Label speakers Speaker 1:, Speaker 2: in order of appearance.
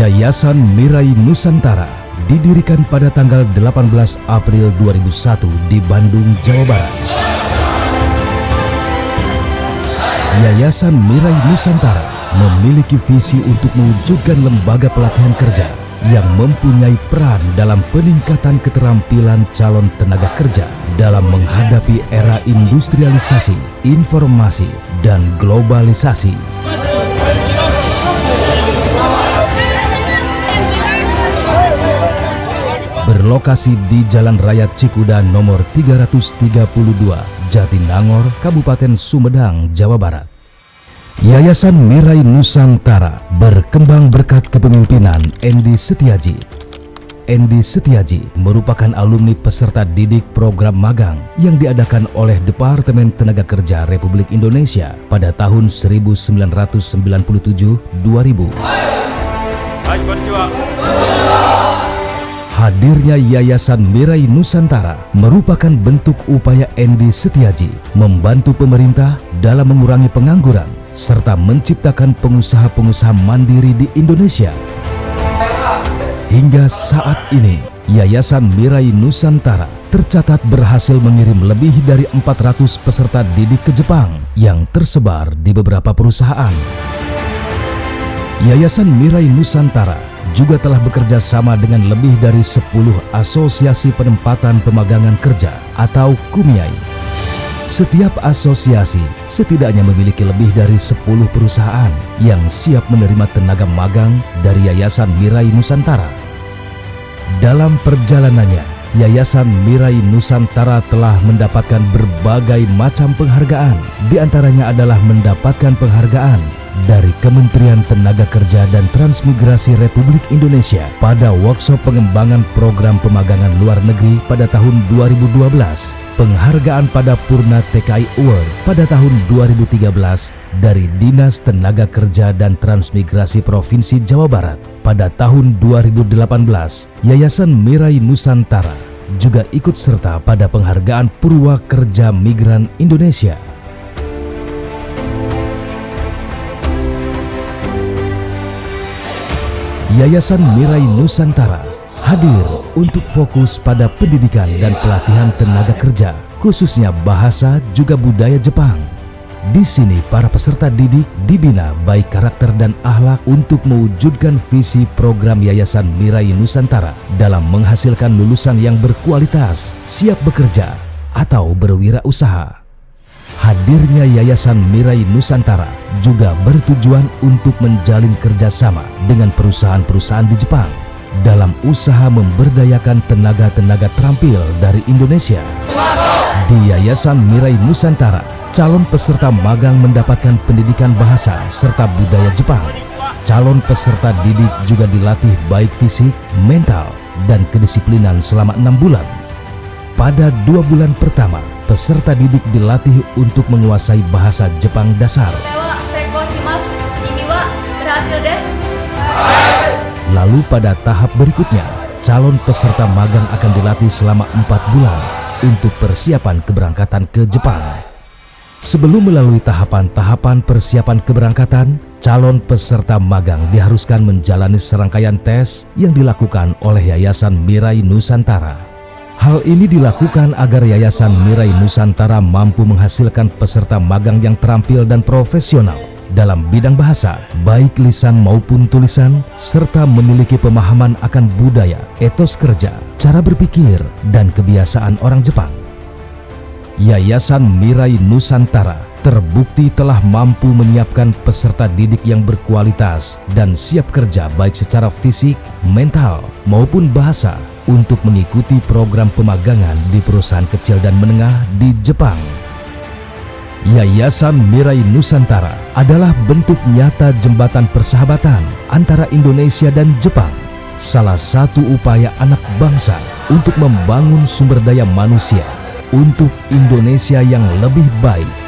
Speaker 1: Yayasan Mirai Nusantara didirikan pada tanggal 18 April 2001 di Bandung, Jawa Barat. Yayasan Mirai Nusantara memiliki visi untuk mewujudkan lembaga pelatihan kerja yang mempunyai peran dalam peningkatan keterampilan calon tenaga kerja dalam menghadapi era industrialisasi, informasi, dan globalisasi. Berlokasi di Jalan Raya Cikuda nomor 332, Jatinangor, Kabupaten Sumedang, Jawa Barat. Yayasan Mirai Nusantara berkembang berkat kepemimpinan Endi Setiaji. Endi Setiaji merupakan alumni peserta didik program magang yang diadakan oleh Departemen Tenaga Kerja Republik Indonesia pada tahun 1997-2000. Hadirnya Yayasan Mirai Nusantara merupakan bentuk upaya Endi Setiaji membantu pemerintah dalam mengurangi pengangguran serta menciptakan pengusaha-pengusaha mandiri di Indonesia. Hingga saat ini, Yayasan Mirai Nusantara tercatat berhasil mengirim lebih dari 400 peserta didik ke Jepang yang tersebar di beberapa perusahaan. Yayasan Mirai Nusantara juga telah bekerja sama dengan lebih dari 10 asosiasi penempatan pemagangan kerja atau KUMYAI. Setiap asosiasi setidaknya memiliki lebih dari 10 perusahaan yang siap menerima tenaga magang dari Yayasan Mirai Nusantara. Dalam perjalanannya, Yayasan Mirai Nusantara telah mendapatkan berbagai macam penghargaan. Di antaranya adalah mendapatkan penghargaan dari Kementerian Tenaga Kerja dan Transmigrasi Republik Indonesia pada workshop pengembangan program pemagangan luar negeri pada tahun 2012, penghargaan pada Purna TKI Award pada tahun 2013 dari Dinas Tenaga Kerja dan Transmigrasi Provinsi Jawa Barat. Pada tahun 2018, Yayasan Mirai Nusantara juga ikut serta pada penghargaan Purwakerja Migran Indonesia. Yayasan Mirai Nusantara hadir untuk fokus pada pendidikan dan pelatihan tenaga kerja, khususnya bahasa juga budaya Jepang. Di sini para peserta didik dibina baik karakter dan akhlak untuk mewujudkan visi program Yayasan Mirai Nusantara dalam menghasilkan lulusan yang berkualitas, siap bekerja atau berwirausaha. Hadirnya Yayasan Mirai Nusantara juga bertujuan untuk menjalin kerjasama dengan perusahaan-perusahaan di Jepang dalam usaha memberdayakan tenaga-tenaga terampil dari Indonesia. Di Yayasan Mirai Nusantara, calon peserta magang mendapatkan pendidikan bahasa serta budaya Jepang. Calon peserta didik juga dilatih baik fisik, mental, dan kedisiplinan selama 6 bulan. Pada 2 bulan pertama, peserta didik dilatih untuk menguasai bahasa Jepang dasar. Lalu pada tahap berikutnya, calon peserta magang akan dilatih selama 4 bulan untuk persiapan keberangkatan ke Jepang. Sebelum melalui tahapan-tahapan persiapan keberangkatan, calon peserta magang diharuskan menjalani serangkaian tes yang dilakukan oleh Yayasan Mirai Nusantara. Hal ini dilakukan agar Yayasan Mirai Nusantara mampu menghasilkan peserta magang yang terampil dan profesional dalam bidang bahasa, baik lisan maupun tulisan, serta memiliki pemahaman akan budaya, etos kerja, cara berpikir, dan kebiasaan orang Jepang. Yayasan Mirai Nusantara terbukti telah mampu menyiapkan peserta didik yang berkualitas dan siap kerja baik secara fisik, mental, maupun bahasa untuk mengikuti program pemagangan di perusahaan kecil dan menengah di Jepang. Yayasan Mirai Nusantara adalah bentuk nyata jembatan persahabatan antara Indonesia dan Jepang, salah satu upaya anak bangsa untuk membangun sumber daya manusia untuk Indonesia yang lebih baik.